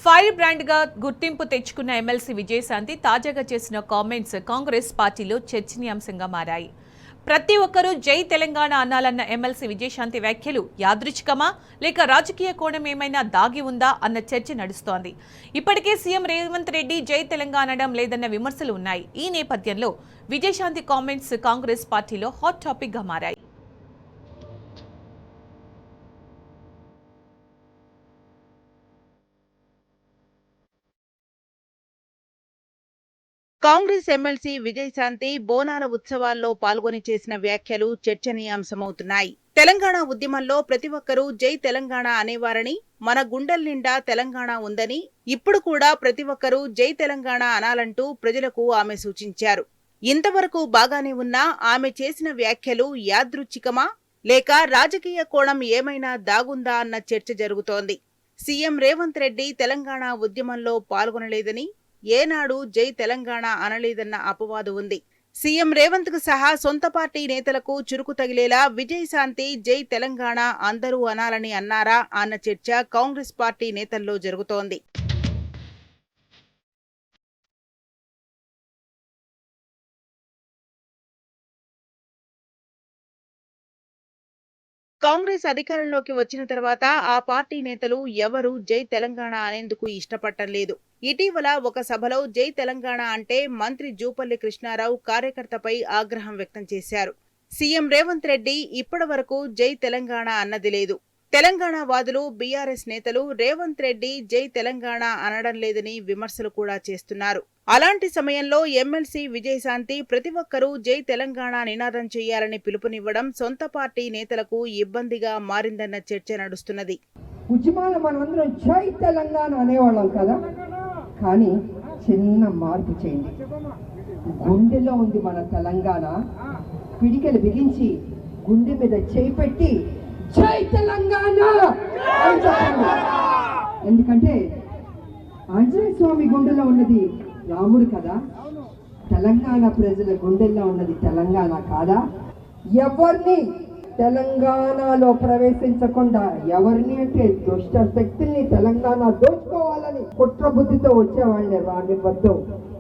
Fire brand గా గుర్తింపు తెచ్చుకున్న ఎమ్మెల్సీ విజయశాంతి తాజాగా చేసిన కామెంట్స్ కాంగ్రెస్ పార్టీలో చర్చనీయాంశంగా మారాయి. ప్రతి ఒక్కరూ జై తెలంగాణ అనాలన్న ఎమ్మెల్సీ విజయశాంతి వ్యాఖ్యలు యాదృచ్ఛికమా లేక రాజకీయ కోణం ఏమైనా దాగి ఉందా అన్న చర్చ నడుస్తోంది. ఇప్పటికే సీఎం రేవంత్ రెడ్డి జై తెలంగాణ అనడం లేదన్న విమర్శలు ఉన్నాయి. ఈ నేపథ్యంలో విజయశాంతి కామెంట్స్ కాంగ్రెస్ పార్టీలో హాట్ టాపిక్ గా మారాయి. కాంగ్రెస్ ఎమ్మెల్సీ విజయశాంతి బోనాల ఉత్సవాల్లో పాల్గొని చేసిన వ్యాఖ్యలు చర్చనీయాంశమవుతున్నాయి. తెలంగాణ ఉద్యమంలో ప్రతి ఒక్కరూ జై తెలంగాణ అనేవారని, మన గుండెల నిండా తెలంగాణ ఉందని, ఇప్పుడు కూడా ప్రతి ఒక్కరూ జై తెలంగాణ అనాలంటూ ప్రజలకు ఆమె సూచించారు. ఇంతవరకు బాగానే ఉన్నా ఆమె చేసిన వ్యాఖ్యలు యాదృచ్ఛికమా లేక రాజకీయ కోణం ఏమైనా దాగుందా అన్న చర్చ జరుగుతోంది. సీఎం రేవంత్ రెడ్డి తెలంగాణ ఉద్యమంలో పాల్గొనలేదని, ఏనాడు జై తెలంగాణ అనలేదన్న అపవాదు ఉంది. సీఎం రేవంత్ కు సహా సొంత పార్టీ నేతలకు చురుకు తగిలేలా విజయశాంతి జై తెలంగాణ అందరూ అనాలని అన్నారా అన్న చర్చ కాంగ్రెస్ పార్టీ నేతల్లో జరుగుతోంది. కాంగ్రెస్ అధికారంలోకి వచ్చిన తర్వాత ఆ పార్టీ నేతలు ఎవరూ జై తెలంగాణ అనేందుకు ఇష్టపడటం లేదు. ఇటీవల ఒక సభలో జై తెలంగాణ అంటే మంత్రి జూపల్లి కృష్ణారావు కార్యకర్తపై ఆగ్రహం వ్యక్తం చేశారు. సీఎం రేవంత్ రెడ్డి ఇప్పటి వరకు జై తెలంగాణ అన్నది లేదు. తెలంగాణ వాదులు, బీఆర్ఎస్ నేతలు రేవంత్ రెడ్డి జై తెలంగాణ అనడం లేదని విమర్శలు కూడా చేస్తున్నారు. అలాంటి సమయంలో ఎమ్మెల్సీ విజయశాంతి ప్రతి ఒక్కరూ జై తెలంగాణ నినాదం చేయాలని పిలుపునివ్వడం సొంత పార్టీ నేతలకు ఇబ్బందిగా మారిందన్న చర్చ నడుస్తున్నది. ఉద్యమాలు మనందరం జై తెలంగాణ అనేవాళ్ళం కదా, కానీ చిన్న మార్పు చేయండి. గుండెలో ఉంది మన తెలంగాణ. పిడికెలు బిగించి గుండె మీద చేయి పెట్టి జై తెలంగాణ అని చెప్పండి. ఎందుకంటే ఆంజనేయ స్వామి గుండెలో ఉన్నది రాముడు కదా, తెలంగాణ ప్రజల గుండెల్లో ఉన్నది తెలంగాణ కాదా? ఎవరిని తెలంగాణలో ప్రవేశించకుండా, ఎవరిని అంటే దుష్ట శక్తుల్ని తెలంగాణ దోచుకోవాలని కుట్ర బుద్ధితో వచ్చేవాళ్ళని రానివ్వద్దు.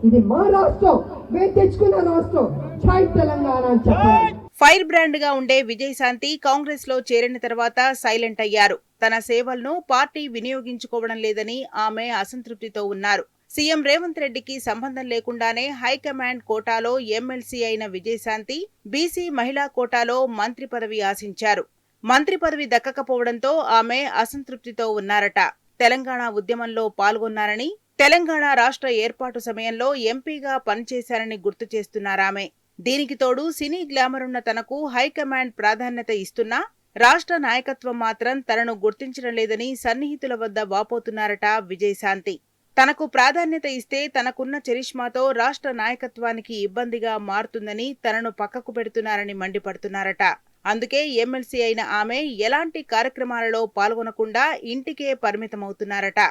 ఇది మా రాష్ట్రం, మేము తెచ్చుకున్న రాష్ట్రం, జై తెలంగాణ అని చెప్పండి. ఫైర్ బ్రాండ్ గా ఉండే విజయశాంతి కాంగ్రెస్ లో చేరిన తర్వాత సైలెంట్ అయ్యారు. తన సేవలను పార్టీ వినియోగించుకోవడం లేదని ఆమె అసంతృప్తితో ఉన్నారు. సీఎం రేవంత్ రెడ్డికి సంబంధం లేకుండానే హైకమాండ్ కోటాలో ఎమ్మెల్సీ అయిన విజయశాంతి బీసీ మహిళా కోటాలో మంత్రి పదవి ఆశించారు. మంత్రి పదవి దక్కకపోవడంతో ఆమె అసంతృప్తితో ఉన్నారట. తెలంగాణ ఉద్యమంలో పాల్గొన్నారని, తెలంగాణ రాష్ట్ర ఏర్పాటు సమయంలో ఎంపీగా పనిచేశారని గుర్తు చేస్తున్నారామె. దీనికి తోడు సినీ గ్లామరున్న తనకు హైకమాండ్ ప్రాధాన్యత ఇస్తున్నా రాష్ట్ర నాయకత్వం మాత్రం తనను గుర్తించడం లేదని సన్నిహితుల వద్ద వాపోతున్నారట విజయశాంతి. తనకు ప్రాధాన్యత ఇస్తే తనకున్న చరిష్మాతో రాష్ట్ర నాయకత్వానికి ఇబ్బందిగా మారుతుందని తనను పక్కకు పెడుతున్నారని మండిపడుతున్నారట. అందుకే ఎమ్మెల్సీ అయిన ఆమె ఎలాంటి కార్యక్రమాలలో పాల్గొనకుండా ఇంటికే పరిమితమవుతున్నారట.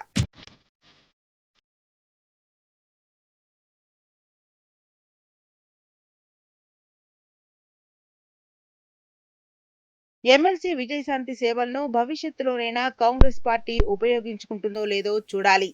ఎమ్మెల్సీ విజయశాంతి సేవలను భవిష్యత్తులోనైనా కాంగ్రెస్ పార్టీ ఉపయోగించుకుంటుందో లేదో చూడాలి.